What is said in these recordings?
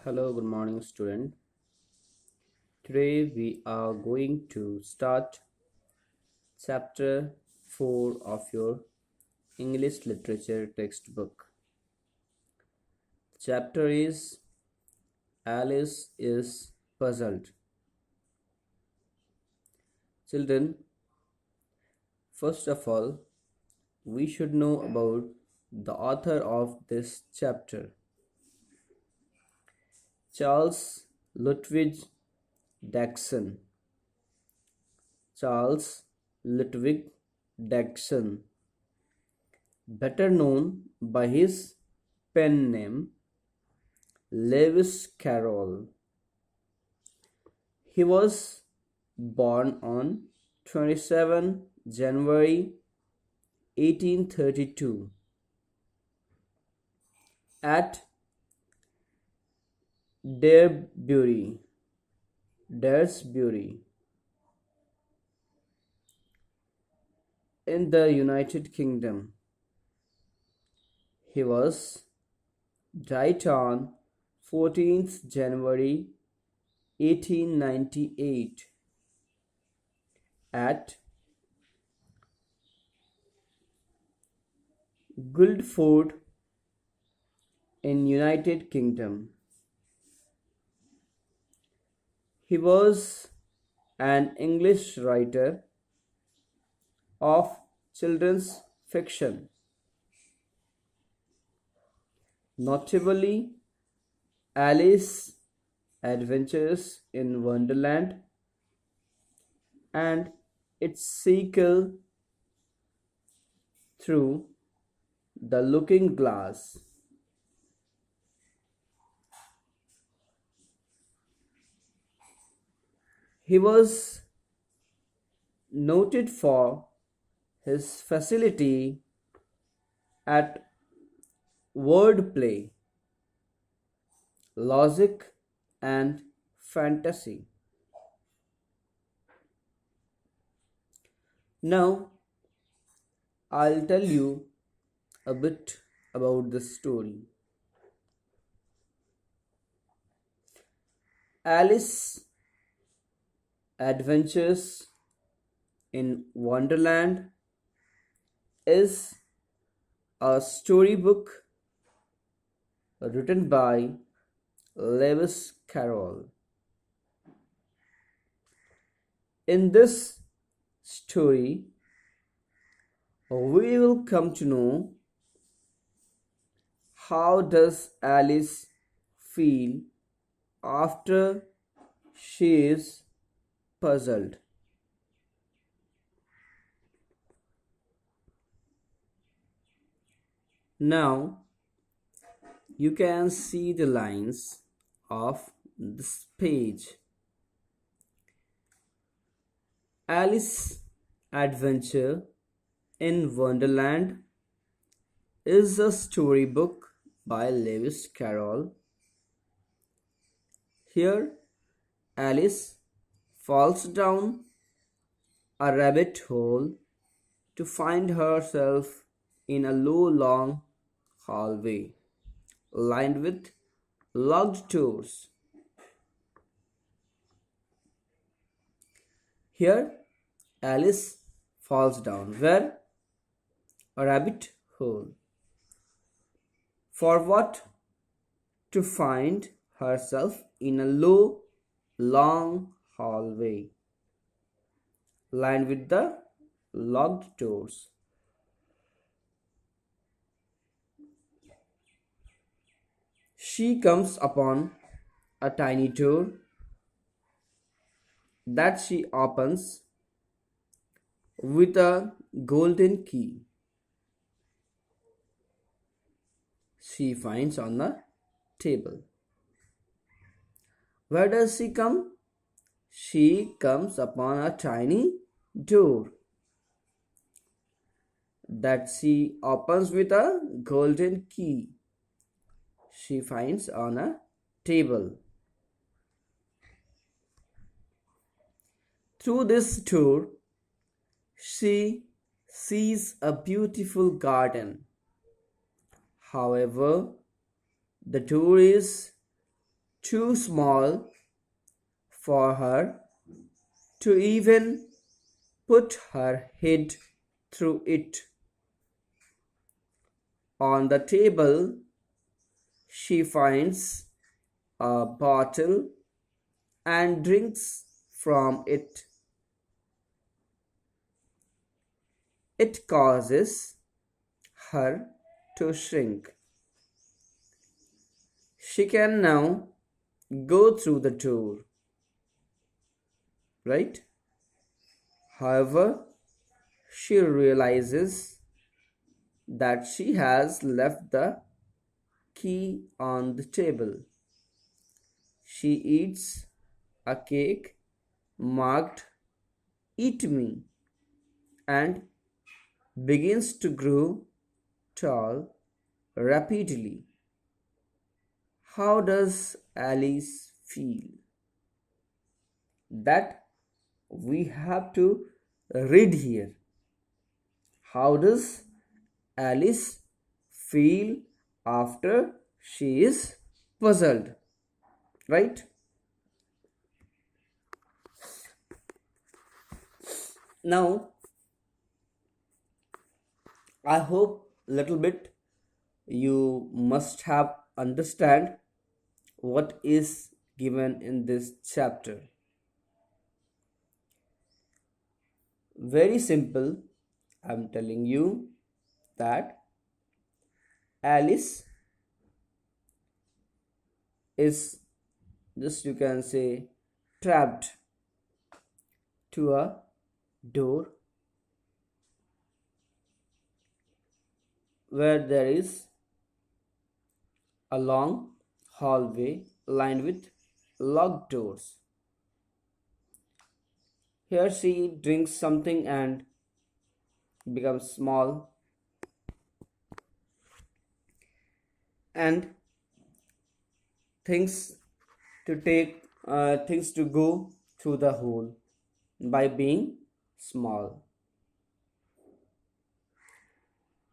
Hello, good morning, student. Today we are going to start chapter 4 of your English literature textbook. The chapter is Alice is Puzzled. Children, first of all, we should know about the author of this chapter, Charles Ludwig Dachshund. Charles Ludwig Dachshund, better known by his pen name Lewis Carroll. He was born on 27 January 1832 at Daresbury, Daresbury in the United Kingdom. He was died on 14th January 1898 at Guildford in United Kingdom. He was an English writer of children's fiction, notably Alice Adventures in Wonderland and its sequel Through the Looking Glass. He was noted for his facility at wordplay, logic, and fantasy. Now, I'll tell you a bit about the story. Alice Adventures in Wonderland is a storybook written by Lewis Carroll. In this story, we will come to know how does Alice feel after she is puzzled. Now you can see the lines of this page. Alice Adventure in Wonderland is a storybook by Lewis Carroll. Here, Alice falls down a rabbit hole to find herself in a low, long hallway lined with locked doors. Here, Alice falls down where? A rabbit hole. For what? To find herself in a low, long hallway lined with the locked doors. She comes upon a tiny door that she opens with a golden key she finds on the table. Where does she come? She comes upon a tiny door that she opens with a golden key she finds on a table. Through this door, she sees a beautiful garden. However, the door is too small for her to even put her head through it. On the table, she finds a bottle and drinks from it. It causes her to shrink. She can now go through the door, right? However, she realizes that she has left the key on the table. She eats a cake marked "Eat Me" and begins to grow tall rapidly. How does Alice feel? That we have to read here. How does Alice feel after she is puzzled? Right? Now, I hope little bit you must have understand what is given in this chapter. Very simple. I'm telling you that Alice is, just you can say, trapped to a door where there is a long hallway lined with locked doors. Here she drinks something and becomes small, and things things to go through the hole by being small.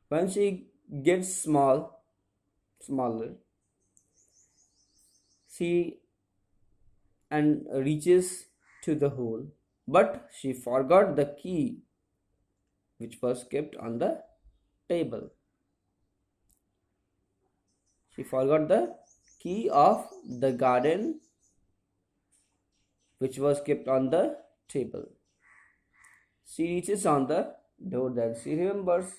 When she gets smaller, she and reaches to the hole, but she forgot the key which was kept on the table. She forgot the key of the garden which was kept on the table. She reaches on the door, that she remembers.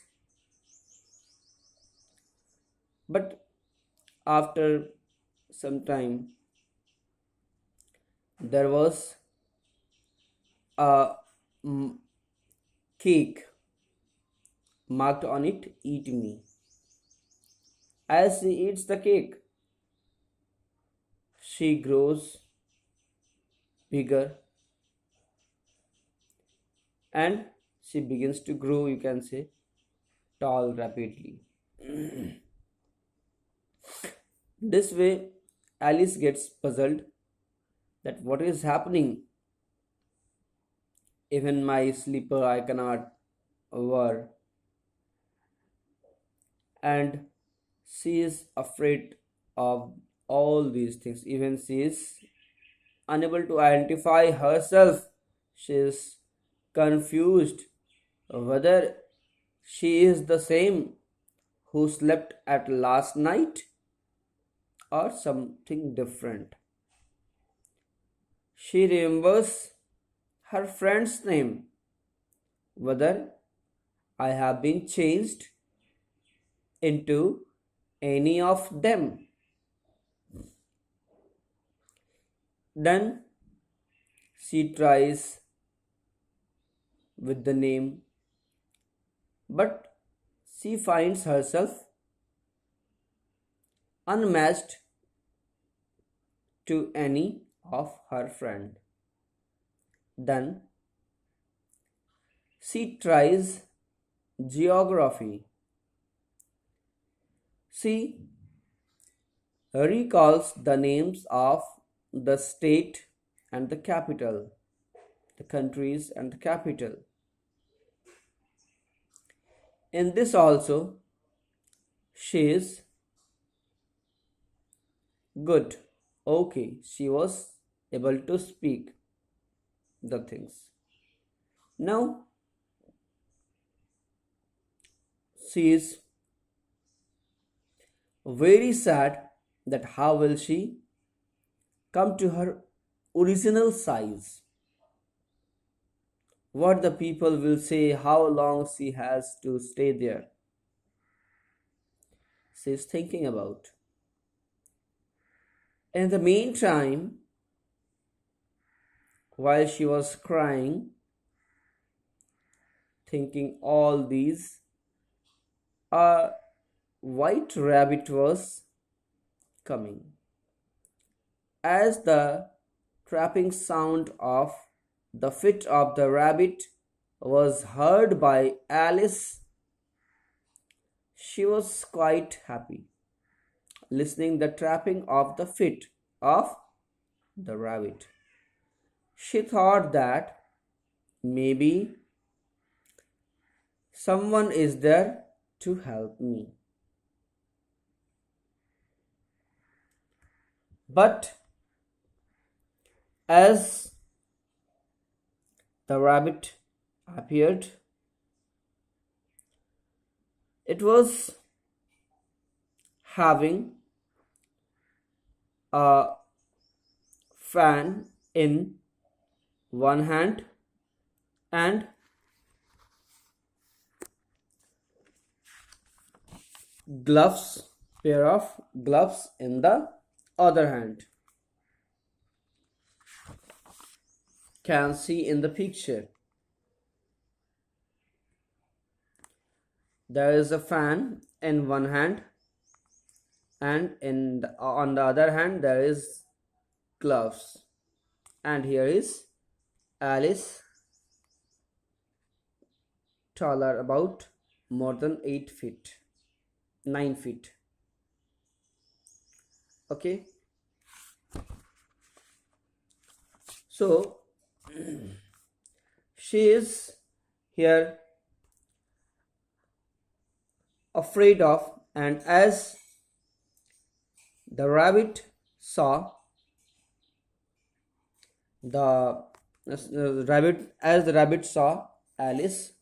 But after some time, there was a cake marked on it "Eat Me." As she eats the cake, she grows bigger and she begins to grow, you can say, tall rapidly. This way, Alice gets puzzled that what is happening. Even my slipper I cannot wear, and she is afraid of all these things. Even she is unable to identify herself. She is confused whether she is the same who slept at last night or something different. She remembers her friend's name, whether I have been changed into any of them. Then she tries with the name, but she finds herself unmatched to any of her friend. Then she tries geography. She recalls the names of the state and the capital, the countries and the capital. In this also, she is good. Okay, she was able to speak the things. Now she is very sad that how will she come to her original size? What the people will say, how long she has to stay there. She is thinking about. In the meantime, while she was crying, thinking all these, a white rabbit was coming. As the trapping sound of the feet of the rabbit was heard by Alice, she was quite happy, listening the trapping of the feet of the rabbit. She thought that maybe someone is there to help me. But as the rabbit appeared, it was having a fan in one hand and gloves, pair of gloves in the other hand. Can see in the picture. There is a fan in one hand and on the other hand there is gloves, and here is Alice, taller about more than 8 feet, 9 feet. Okay, so she is here afraid of, and as the rabbit saw the the rabbit saw Alice,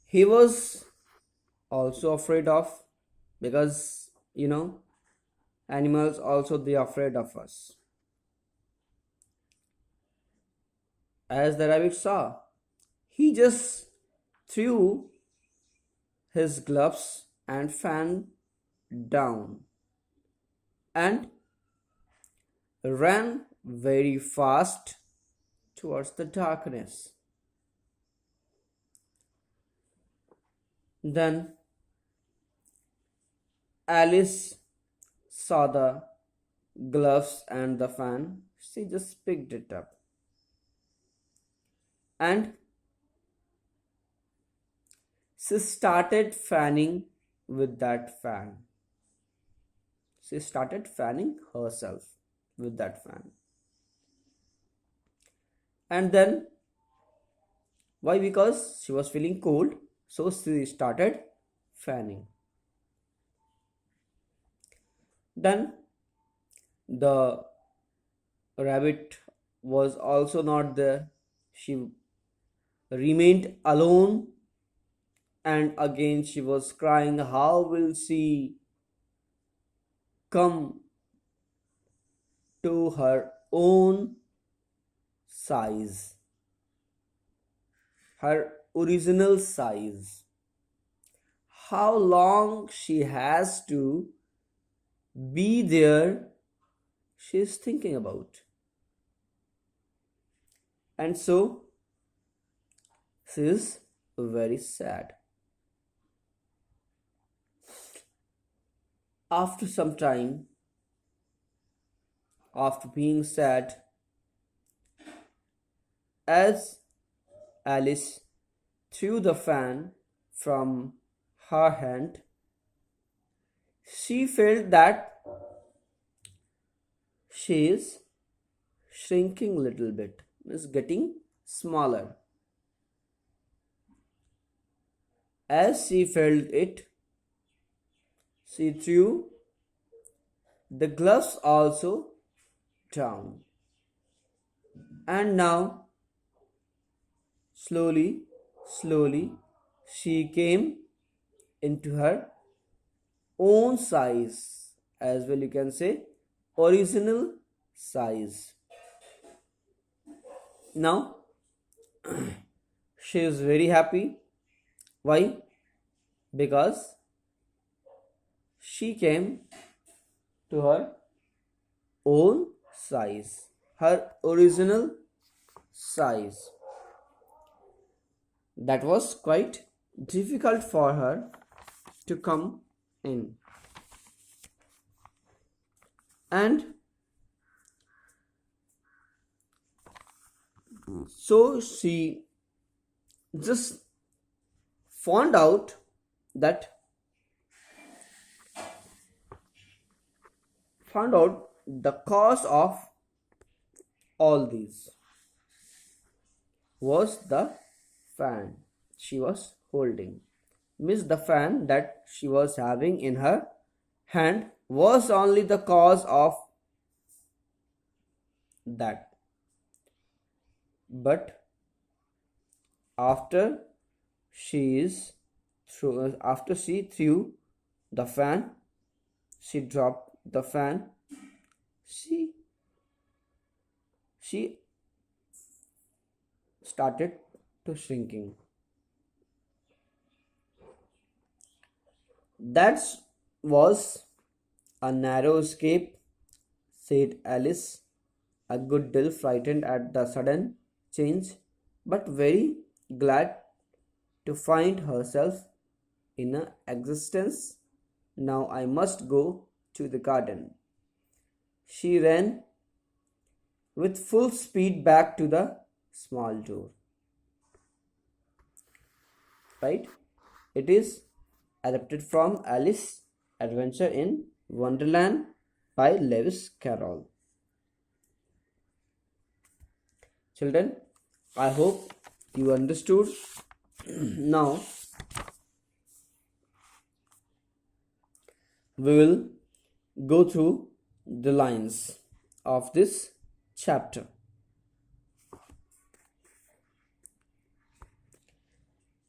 he was also afraid of, because animals also they are afraid of us. As the rabbit saw, he just threw his gloves and fan down and ran very fast towards the darkness. Then Alice saw the gloves and the fan. She just picked it up and she started fanning with that fan. She started fanning herself with that fan. And then, why? Because she was feeling cold, so she started fanning. Then the rabbit was also not there. She remained alone, and again she was crying, how will she come to her own size, her original size? How long she has to be there, she is thinking about. And so she is very sad. After some time, after being sad, as Alice threw the fan from her hand, she felt that she is shrinking little bit, is getting smaller. As she felt it, she threw the gloves also down. And now, slowly, slowly, she came into her own size, as well you can say original size. Now she is very happy. Why? Because she came to her own size, her original size. That was quite difficult for her to come in. And so she just found out that the cause of all these was the fan she was holding. Miss, the fan that she was having in her hand was only the cause of that. But after after she threw the fan, she dropped the fan, she started to shrinking. That was a narrow escape, said Alice, a good deal frightened at the sudden change, but very glad to find herself in an existence. Now I must go to the garden. She ran with full speed back to the small door. Right? It is adapted from Alice Adventure in Wonderland by Lewis Carroll. Children, I hope you understood. Now we will go through the lines of this chapter.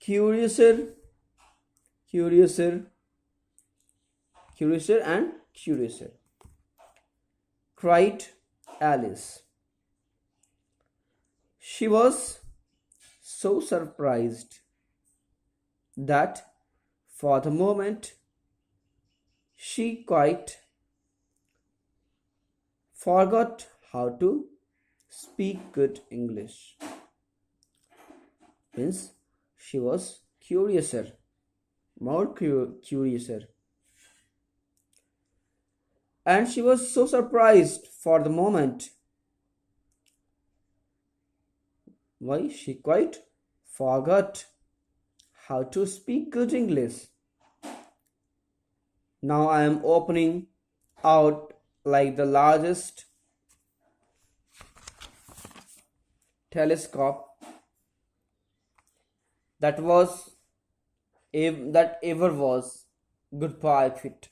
Curiouser, curiouser, curiouser and curiouser, cried Alice. She was so surprised that for the moment she quite forgot how to speak good English. Means she was curiouser, more curiouser. And she was so surprised for the moment. Why? She quite forgot how to speak good English. Now I am opening out like the largest telescope that ever was. Goodbye, fit.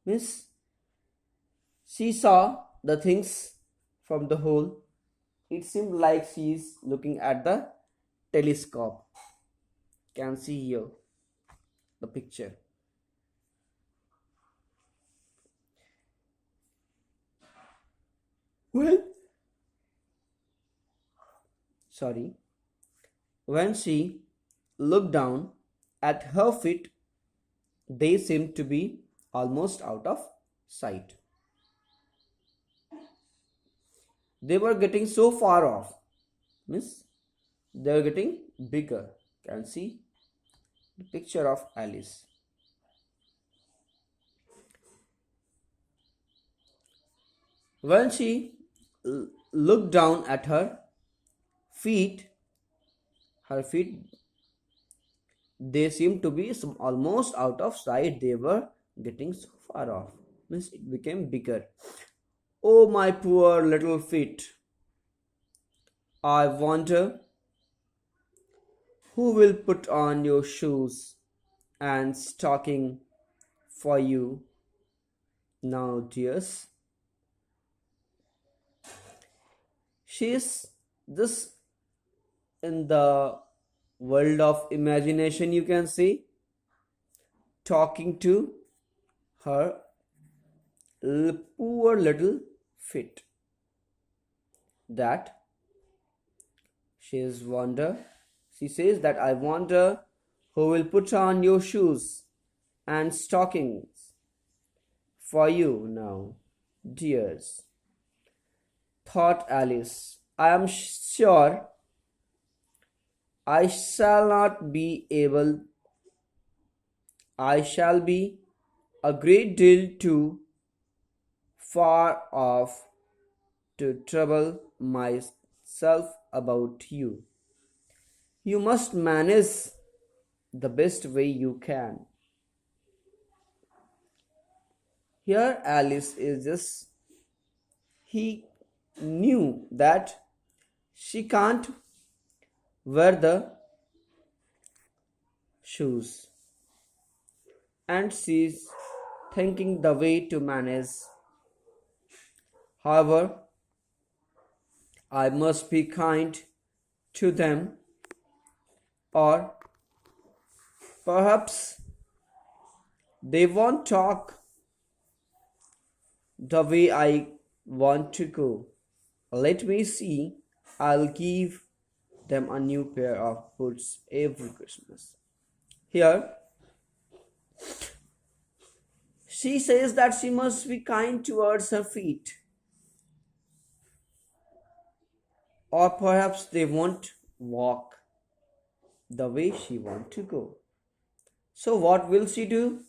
Miss, she saw the things from the hole. It seemed like she is looking at the telescope. Can see here the picture. Well, sorry. When she looked down at her feet, they seemed to be almost out of sight. They were getting so far off. Miss, they were getting bigger. Can see the picture of Alice. When she looked down at her feet, they seemed to be almost out of sight. They were getting so far off. Means it became bigger. Oh, my poor little feet. I wonder who will put on your shoes and stocking for you Now, dears, she is this in the world of imagination, you can see, talking to her poor little feet. That she is wonder. She says that I wonder who will put on your shoes and stockings for you now, dears, thought Alice. I am sure I shall not be able, I shall be a great deal too far off to trouble myself about you. You must manage the best way you can. Here, Alice is just, he knew that she can't wear the shoes, and she's thinking the way to manage. However, I must be kind to them, or perhaps they won't talk the way I want to go. Let me see, I'll give them a new pair of boots every Christmas. Here, she says that she must be kind towards her feet, or perhaps they won't walk the way she wants to go. So, what will she do?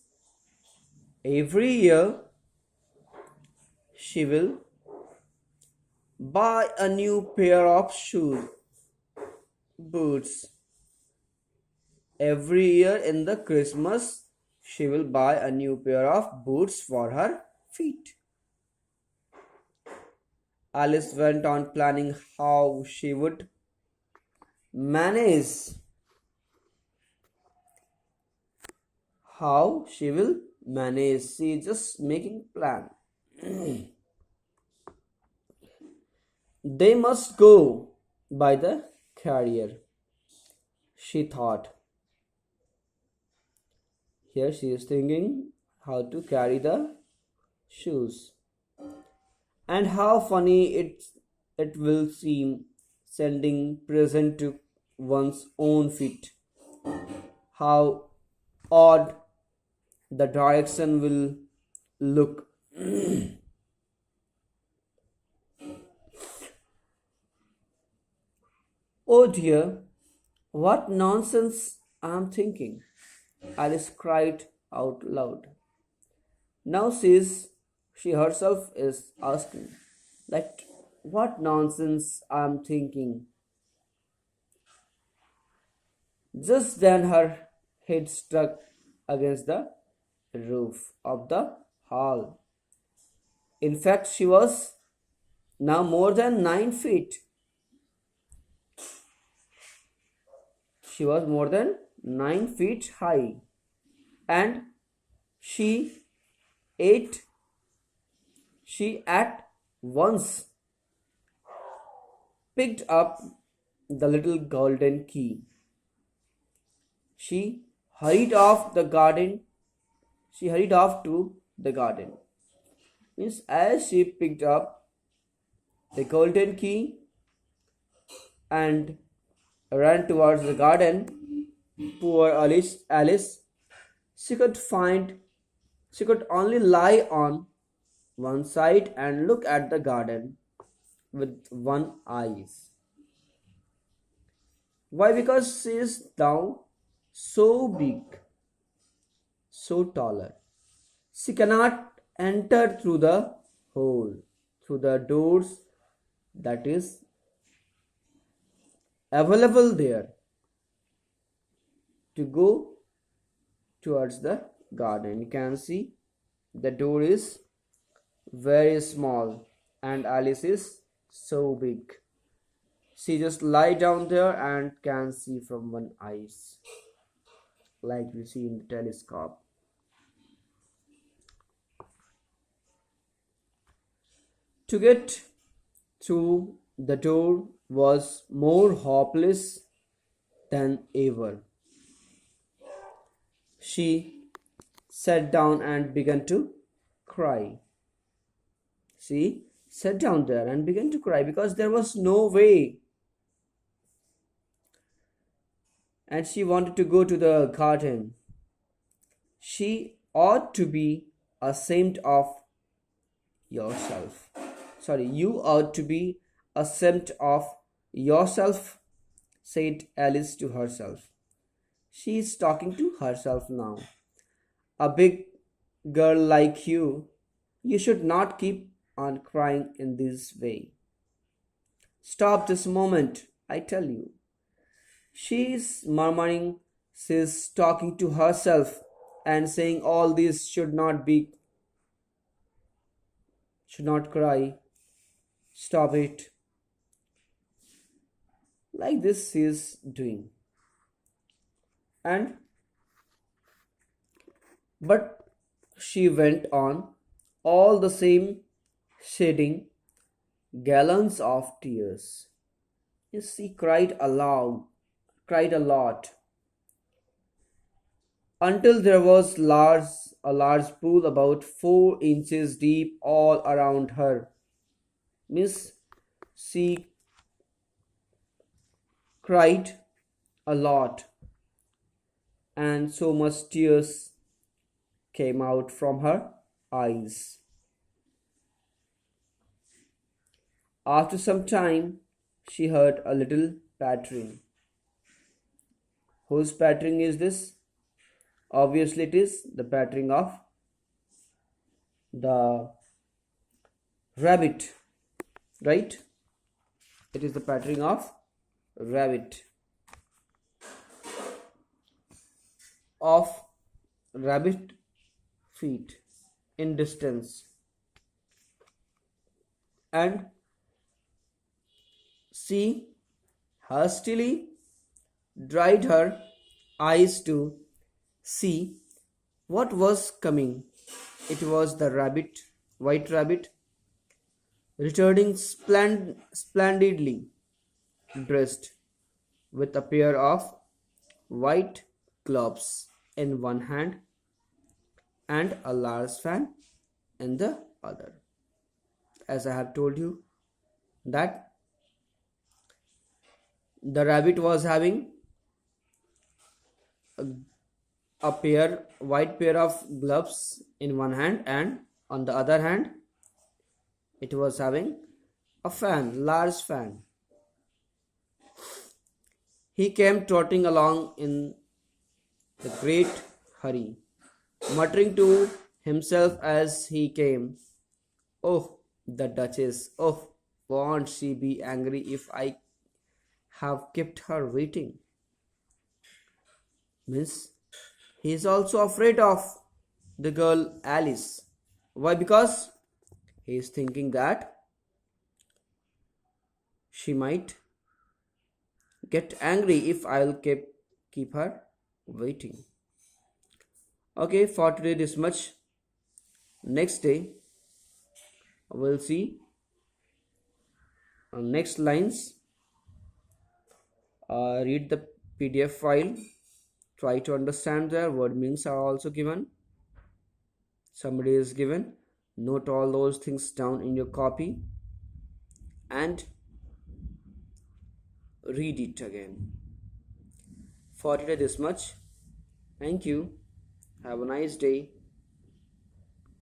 Every year, she will buy a new pair of shoes, boots. Every year in the Christmas, she will buy a new pair of boots for her feet. Alice went on planning manage how she will manage. She is just making plan. They must go by the carrier, she thought. Here she is thinking how to carry the shoes. And how funny it will seem sending present to one's own feet. How odd the direction will look. Oh dear, what nonsense I am thinking, Alice cried out loud. Now she herself is asking, like, what nonsense I am thinking. Just then her head struck against the roof of the hall. In fact, she was now more than 9 feet. She was more than 9 feet high, and she ate. She at once picked up the little golden key. She hurried off the garden. She hurried off to the garden. Means as she picked up the golden key and ran towards the garden, poor Alice, she could only lie on one side and look at the garden with one eye. Why? Because she is now so big, so taller. She cannot enter through the hole, through the doors that is available there to go towards the garden. You can see the door is very small and Alice is so big. She just lie down there and can see from one eyes, like we see in the telescope. To get through the door was more hopeless than ever. She sat down and began to cry. She sat down there and began to cry because there was no way, and she wanted to go to the garden. She ought to be ashamed of yourself. Sorry, you ought to be ashamed of yourself, said Alice to herself. She is talking to herself now. A big girl like you should not keep on crying in this way. Stop this moment, I tell you. She is murmuring, she is talking to herself and saying all this should not cry. Stop it. Like this she is doing. And but she went on all the same, shedding gallons of tears. Yes, she cried aloud, cried a lot, until there was a large pool about 4 inches deep all around her. Miss, she cried a lot, and so much tears came out from her eyes. After some time, she heard a little pattering. Whose pattering is this? Obviously, it is the pattering of the rabbit, right? It is the pattering of rabbit, of rabbit feet in distance, and she hastily dried her eyes to see what was coming. It was the rabbit, white rabbit, returning splendidly dressed, with a pair of white gloves in one hand and a large fan in the other. As I have told you, that the rabbit was having a, a white pair of gloves in one hand, and on the other hand it was having a fan, large fan. He came trotting along in the great hurry, muttering to himself as he came, "Oh, the Duchess! Oh, won't she be angry if I have kept her waiting?" Miss, he is also afraid of the girl Alice. Why? Because he is thinking that she might get angry if I'll keep her waiting. Okay, for today this much. Next day we'll see next lines. Read the PDF file. Try to understand the word meanings are also given. Summary is given. Note all those things down in your copy and read it again. For today this much. Thank you. Have a nice day.